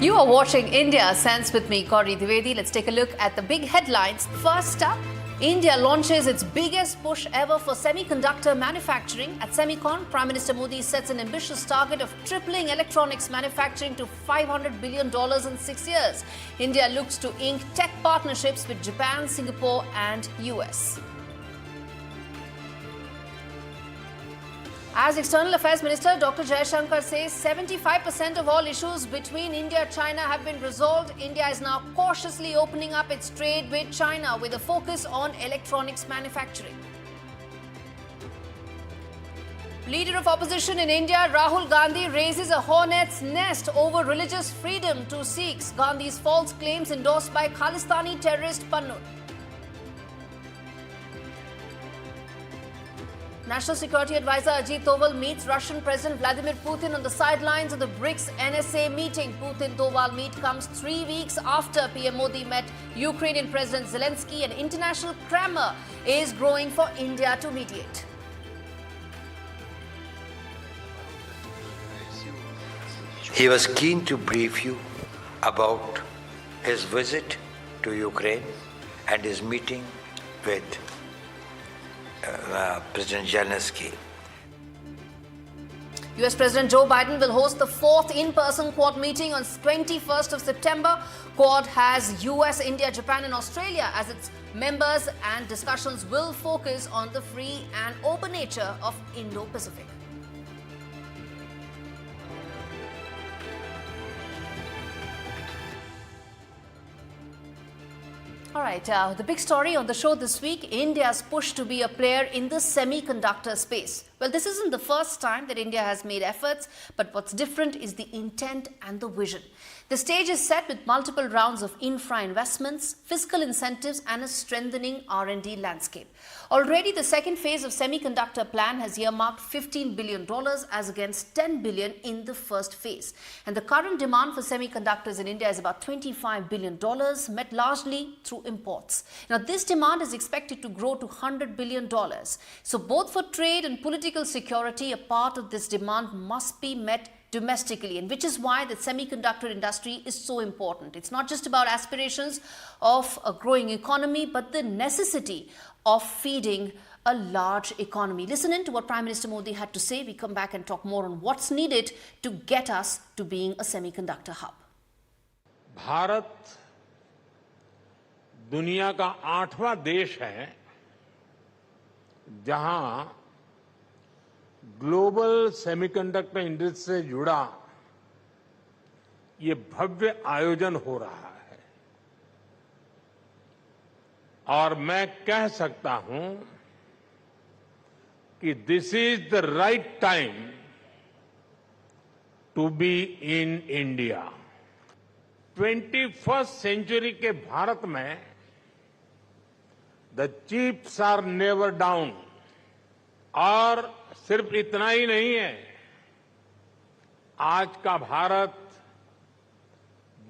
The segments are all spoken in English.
You are watching India Sense with me, Gauri Dwivedi. Let's take a look at the big headlines. First up, India launches its biggest push ever for semiconductor manufacturing. At Semicon, Prime Minister Modi sets an ambitious target of tripling electronics manufacturing to $500 billion in 6 years. India looks to ink tech partnerships with Japan, Singapore and US. As External Affairs Minister, Dr. Jaishankar says 75% of all issues between India and China have been resolved. India is now cautiously opening up its trade with China with a focus on electronics manufacturing. Leader of opposition in India, Rahul Gandhi, raises a hornet's nest over religious freedom to Sikhs. Gandhi's false claims endorsed by Khalistani terrorist Pannu. National Security Advisor Ajit Doval meets Russian President Vladimir Putin on the sidelines of the BRICS NSA meeting. Putin-Doval meet comes 3 weeks after PM Modi met Ukrainian President Zelensky, and international clamor is growing for India to mediate. He was keen to brief you about his visit to Ukraine and his meeting with President Zelensky. US President Joe Biden will host the fourth in-person Quad meeting on 21st of September. Quad has US, India, Japan and Australia as its members, and discussions will focus on the free and open nature of Indo-Pacific. All right, the big story on the show this week, India's push to be a player in the semiconductor space. Well, this isn't the first time that India has made efforts, but what's different is the intent and the vision. The stage is set with multiple rounds of infra investments, fiscal incentives and a strengthening R&D landscape. Already, the second phase of semiconductor plan has earmarked $15 billion as against $10 billion in the first phase. And the current demand for semiconductors in India is about $25 billion, met largely through imports. Now, this demand is expected to grow to $100 billion. So both for trade and political security, a part of this demand must be met domestically, and which is why the semiconductor industry is so important. It's not just about aspirations of a growing economy, but the necessity of feeding a large economy. Listen in to what Prime Minister Modi had to say. We come back and talk more on what's needed to get us to being a semiconductor hub. Bharat दुनिया का 8वां देश है जहां global semiconductor industry से जुड़ा ये भव्य आयोजन हो रहा है, और मैं कह सकता हूं कि this is the right time to be in India. 21st century के भारत में the chips are never down. और सिर्फ इतना ही नहीं है, आज का भारत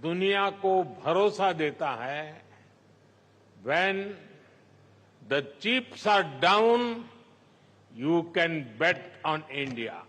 दुनिया को भरोसा देता है, when the chips are down you can bet on India.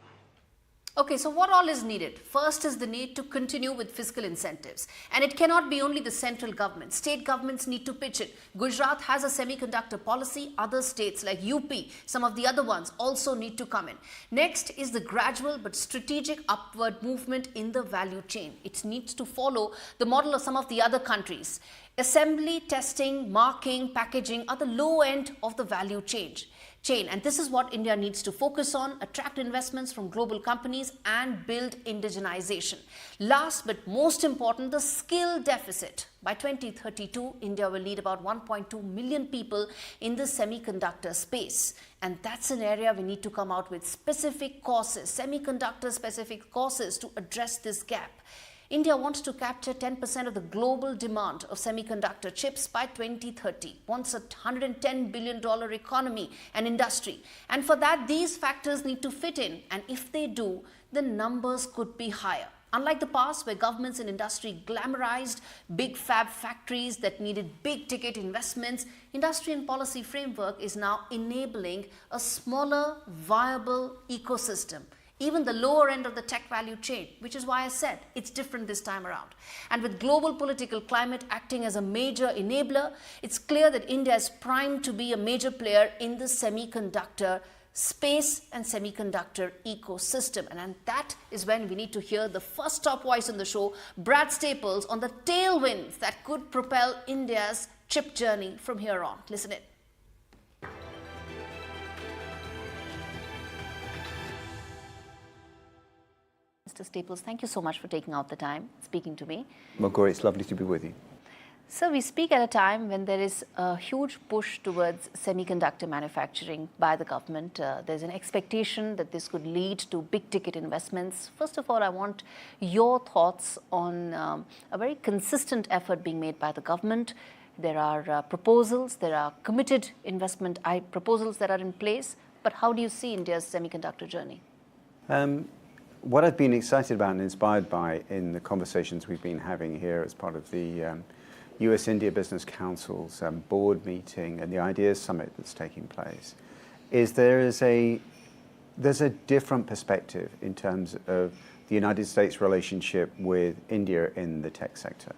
Okay, so what all is needed? First is the need to continue with fiscal incentives. And it cannot be only the central government. State governments need to pitch it. Gujarat has a semiconductor policy. Other states like UP, some of the other ones also need to come in. Next is the gradual but strategic upward movement in the value chain. It needs to follow the model of some of the other countries. Assembly, testing, marking, packaging are the low end of the value chain. And this is what India needs to focus on, attract investments from global companies and build indigenization. Last but most important, the skill deficit. By 2032, India will need about 1.2 million people in the semiconductor space. And that's an area we need to come out with specific courses, semiconductor specific courses to address this gap. India wants to capture 10% of the global demand of semiconductor chips by 2030, wants a $110 billion economy and industry. And for that, these factors need to fit in. And if they do, the numbers could be higher. Unlike the past, where governments and industry glamorized big fab factories that needed big ticket investments, industry and policy framework is now enabling a smaller, viable ecosystem. even the lower end of the tech value chain, which is why I said it's different this time around. And with global political climate acting as a major enabler, it's clear that India is primed to be a major player in the semiconductor space and semiconductor ecosystem. And that is when we need to hear the first top voice on the show, Brad Staples, on the tailwinds that could propel India's chip journey from here on. Listen in. Mr. Staples, thank you so much for taking out the time, speaking to me. Well, Gauri, it's lovely to be with you. So we speak at a time when there is a huge push towards semiconductor manufacturing by the government. There's an expectation that this could lead to big ticket investments. First of all, I want your thoughts on a very consistent effort being made by the government. There are proposals, there are committed investment proposals that are in place. But how do you see India's semiconductor journey? What I've been excited about and inspired by in the conversations we've been having here as part of the US-India Business Council's board meeting and the Ideas Summit that's taking place is there's a different perspective in terms of the United States relationship with India in the tech sector,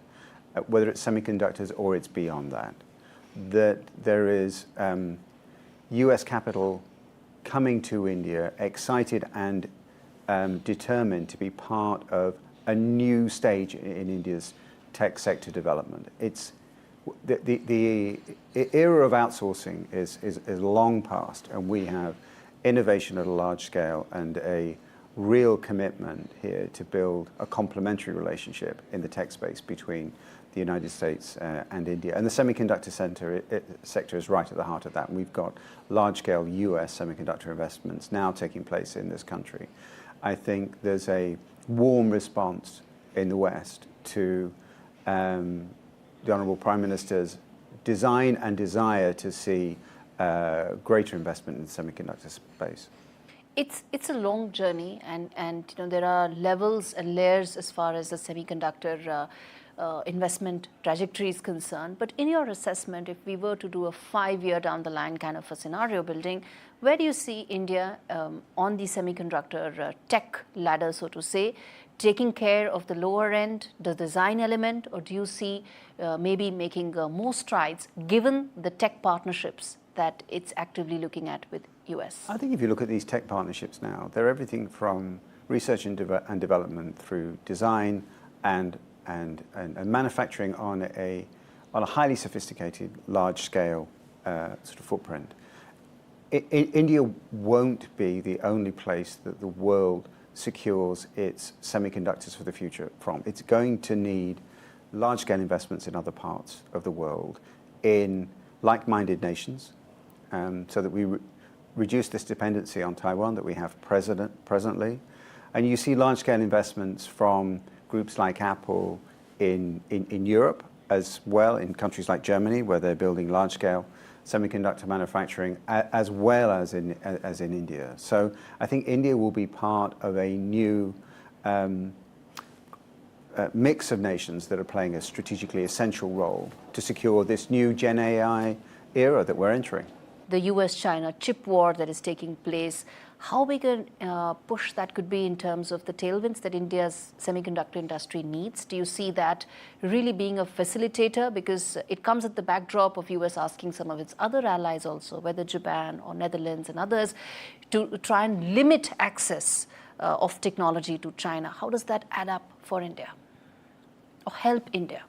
whether it's semiconductors or it's beyond that. That there is US capital coming to India excited and determined to be part of a new stage in India's tech sector development. It's the era of outsourcing is long past, and we have innovation at a large scale and a real commitment here to build a complementary relationship in the tech space between the United States and India. And the semiconductor sector is right at the heart of that. And we've got large-scale US semiconductor investments now taking place in this country. I think there's a warm response in the West to the Honourable Prime Minister's design and desire to see greater investment in the semiconductor space. It's a long journey, and you know, there are levels and layers as far as the semiconductor investment trajectory is concerned. But in your assessment, if we were to do a 5-year down the line kind of a scenario building, where do you see India on the semiconductor tech ladder, so to say, taking care of the lower end, the design element, or do you see maybe making more strides given the tech partnerships that it's actively looking at with US? I think if you look at these tech partnerships now, they're everything from research and development through design and manufacturing on a highly sophisticated, large-scale sort of footprint. India won't be the only place that the world secures its semiconductors for the future from. It's going to need large-scale investments in other parts of the world, in like-minded nations, so that we reduce this dependency on Taiwan that we have presently. And you see large-scale investments from groups like Apple in Europe as well, in countries like Germany, where they're building large-scale semiconductor manufacturing, as well as in India. So I think India will be part of a new mix of nations that are playing a strategically essential role to secure this new Gen AI era that we're entering. The US-China chip war that is taking place, how big a push that could be in terms of the tailwinds that India's semiconductor industry needs? Do you see that really being a facilitator? Because it comes at the backdrop of US asking some of its other allies also, whether Japan or Netherlands and others, to try and limit access of technology to China. How does that add up for India or help India?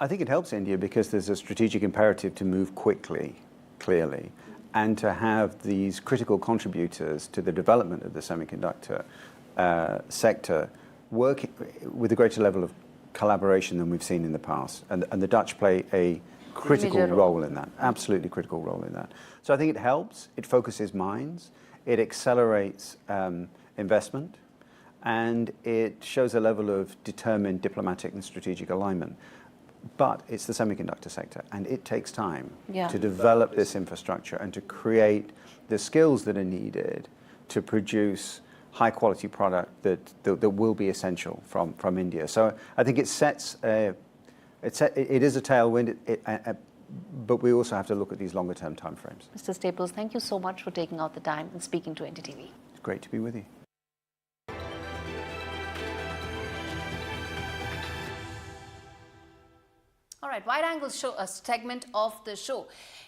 I think it helps India because there's a strategic imperative to move quickly, clearly, and to have these critical contributors to the development of the semiconductor sector work with a greater level of collaboration than we've seen in the past. And the Dutch play a critical role in that, absolutely critical role in that. So I think it helps, it focuses minds, it accelerates investment, and it shows a level of determined diplomatic and strategic alignment. But it's the semiconductor sector, and it takes time to develop this infrastructure and to create the skills that are needed to produce high-quality product that will be essential from India. So I think it sets it is a tailwind, but we also have to look at these longer-term timeframes. Mr. Staples, thank you so much for taking out the time and speaking to NDTV. It's great to be with you. right, wide angle show, a segment of the show.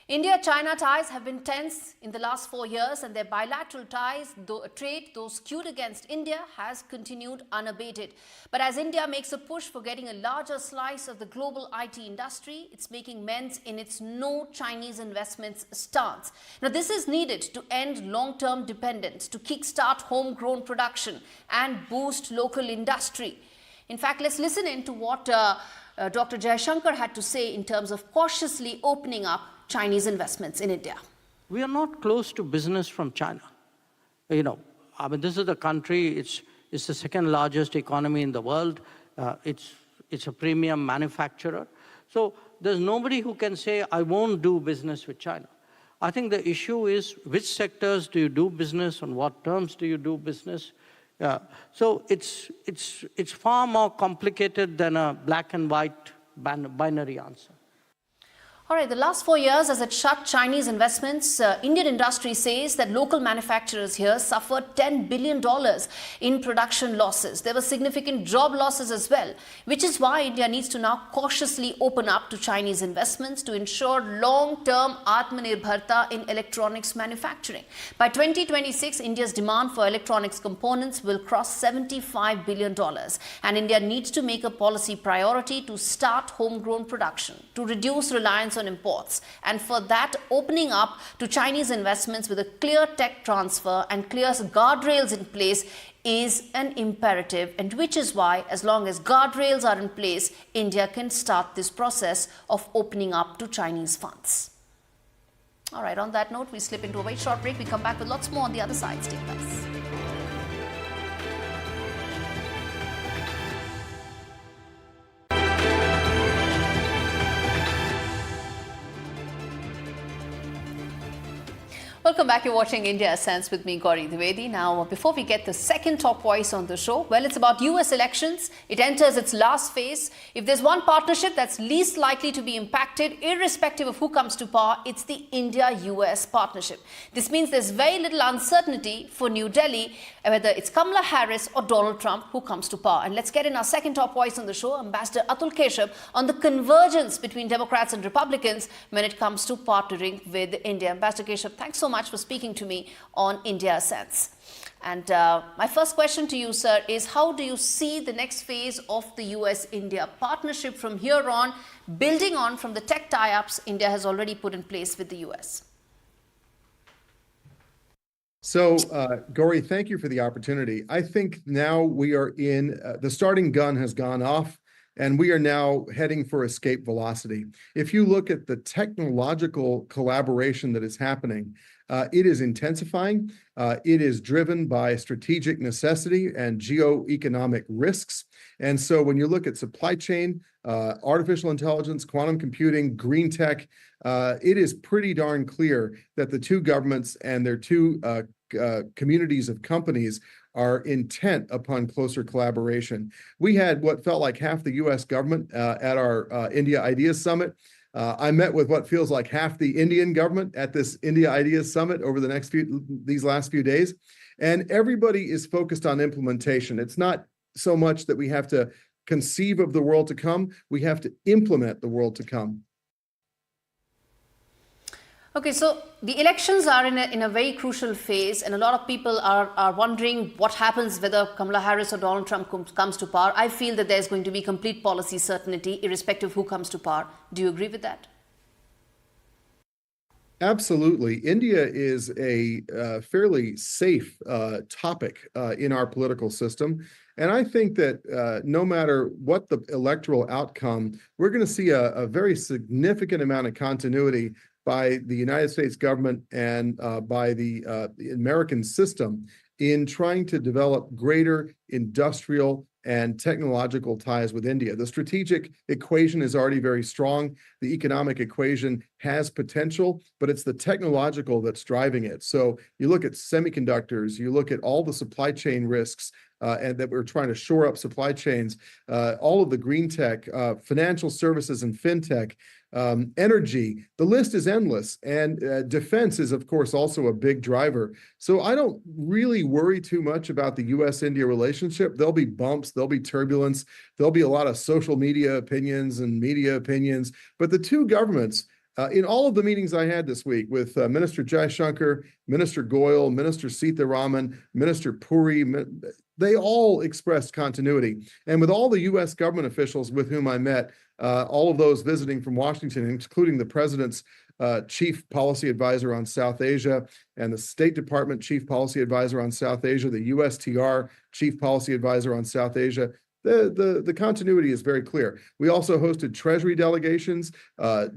India-China ties have been tense in the last 4 years, and their bilateral ties, trade, though skewed against India, has continued unabated. But as India makes a push for getting a larger slice of the global IT industry, it's making amends in its no Chinese investments stance. Now, this is needed to end long-term dependence, to kickstart homegrown production and boost local industry. In fact, let's listen in to what Dr. Jaishankar had to say in terms of cautiously opening up Chinese investments in India. We are not close to business from China. I mean, this is the country, it's the second largest economy in the world. It's a premium manufacturer. So there's nobody who can say, I won't do business with China. I think the issue is which sectors do you do business, on what terms do you do business? So it's far more complicated than a black and white binary answer. All right, the last 4 years as it shut Chinese investments, Indian industry says that local manufacturers here suffered $10 billion in production losses. There were significant job losses as well, which is why India needs to now cautiously open up to Chinese investments to ensure long-term Atmanirbharta in electronics manufacturing. By 2026, India's demand for electronics components will cross $75 billion, and India needs to make a policy priority to start homegrown production, to reduce reliance on imports, and for that, opening up to Chinese investments with a clear tech transfer and clear guardrails in place is an imperative, and which is why, as long as guardrails are in place, India can start this process of opening up to Chinese funds. All right, on that note, we slip into a very short break. We come back with lots more on the other side. Stay with us. Welcome back. You're watching India Sense with me, Gauri Dwivedi. Now, before we get the second top voice on the show, well, it's about US elections. It enters its last phase. If there's one partnership that's least likely to be impacted, irrespective of who comes to power, it's the India-US partnership. This means there's very little uncertainty for New Delhi, whether it's Kamala Harris or Donald Trump who comes to power. And let's get in our second top voice on the show, Ambassador Atul Keshap, on the convergence between Democrats and Republicans when it comes to partnering with India. Ambassador Keshap, thanks so much for speaking to me on India Sense. And my first question to you, sir, is how do you see the next phase of the US-India partnership from here on, building on from the tech tie-ups India has already put in place with the US? So, Gauri, thank you for the opportunity. I think now we are in, the starting gun has gone off, and we are now heading for escape velocity. If you look at the technological collaboration that is happening, it is intensifying. It is driven by strategic necessity and geoeconomic risks. And so when you look at supply chain, artificial intelligence, quantum computing, green tech, it is pretty darn clear that the two governments and their two communities of companies are intent upon closer collaboration. We had what felt like half the US government at our India Ideas Summit. I met with what feels like half the Indian government at this India Ideas Summit over these last few days. And everybody is focused on implementation. It's not so much that we have to conceive of the world to come, we have to implement the world to come. Okay, so the elections are in a very crucial phase, and a lot of people are wondering what happens whether Kamala Harris or Donald Trump comes to power. I feel that there's going to be complete policy certainty, irrespective of who comes to power. Do you agree with that? Absolutely. India is a fairly safe topic in our political system. And I think that no matter what the electoral outcome, we're going to see a very significant amount of continuity by the United States government and by the American system in trying to develop greater industrial and technological ties with India. The strategic equation is already very strong. The economic equation has potential, but it's the technological that's driving it. So you look at semiconductors, you look at all the supply chain risks, and that we're trying to shore up supply chains, all of the green tech, financial services and fintech, energy. The list is endless. And defense is, of course, also a big driver. So I don't really worry too much about the U.S.-India relationship. There'll be bumps, there'll be turbulence, there'll be a lot of social media opinions and media opinions. But the two governments, in all of the meetings I had this week with Minister Jaishankar, Minister Goyal, Minister Sitharaman, Minister Puri, they all expressed continuity. And with all the U.S. government officials with whom I met, all of those visiting from Washington, including the president's chief policy advisor on South Asia and the State Department chief policy advisor on South Asia, the USTR chief policy advisor on South Asia, the continuity is very clear. We also hosted Treasury delegations,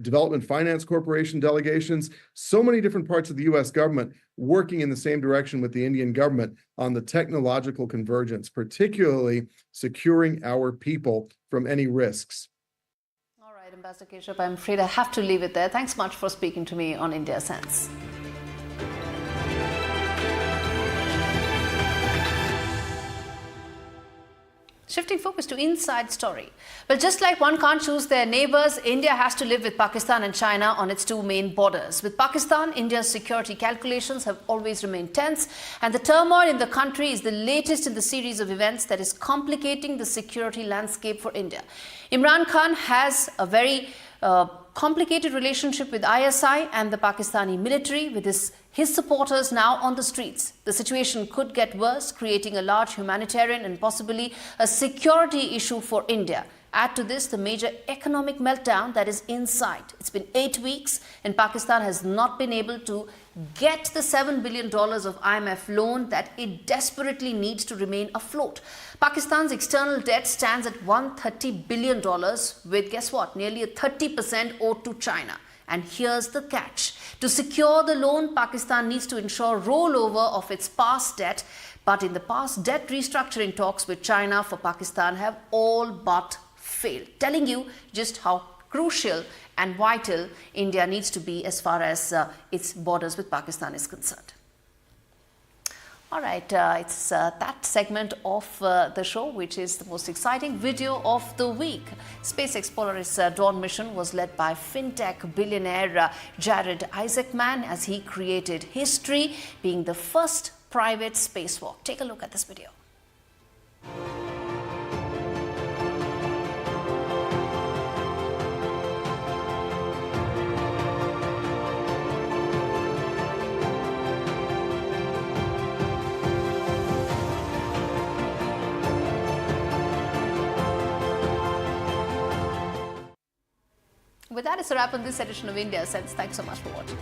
Development Finance Corporation delegations, so many different parts of the U.S. government working in the same direction with the Indian government on the technological convergence, particularly securing our people from any risks. All right, Ambassador Keshap, I'm afraid I have to leave it there. Thanks much for speaking to me on India Sense. Shifting focus to inside story. Well, just like one can't choose their neighbors, India has to live with Pakistan and China on its two main borders. With Pakistan, India's security calculations have always remained tense, and the turmoil in the country is the latest in the series of events that is complicating the security landscape for India. Imran Khan has a very complicated relationship with ISI and the Pakistani military, with his supporters now on the streets. The situation could get worse, creating a large humanitarian and possibly a security issue for India. Add to this the major economic meltdown that is in sight. It's been 8 weeks and Pakistan has not been able to get the $7 billion of IMF loan that it desperately needs to remain afloat. Pakistan's external debt stands at $130 billion with, guess what, nearly a 30% owed to China. And here's the catch. To secure the loan, Pakistan needs to ensure rollover of its past debt. But in the past, debt restructuring talks with China for Pakistan have all but failed, telling you just how crucial and vital India needs to be as far as its borders with Pakistan is concerned. All right, it's that segment of the show which is the most exciting video of the week. SpaceX Polaris Dawn mission was led by fintech billionaire Jared Isaacman as he created history, being the first private spacewalk. Take a look at this video. With that, it's a wrap on this edition of India Sense. Thanks so much for watching.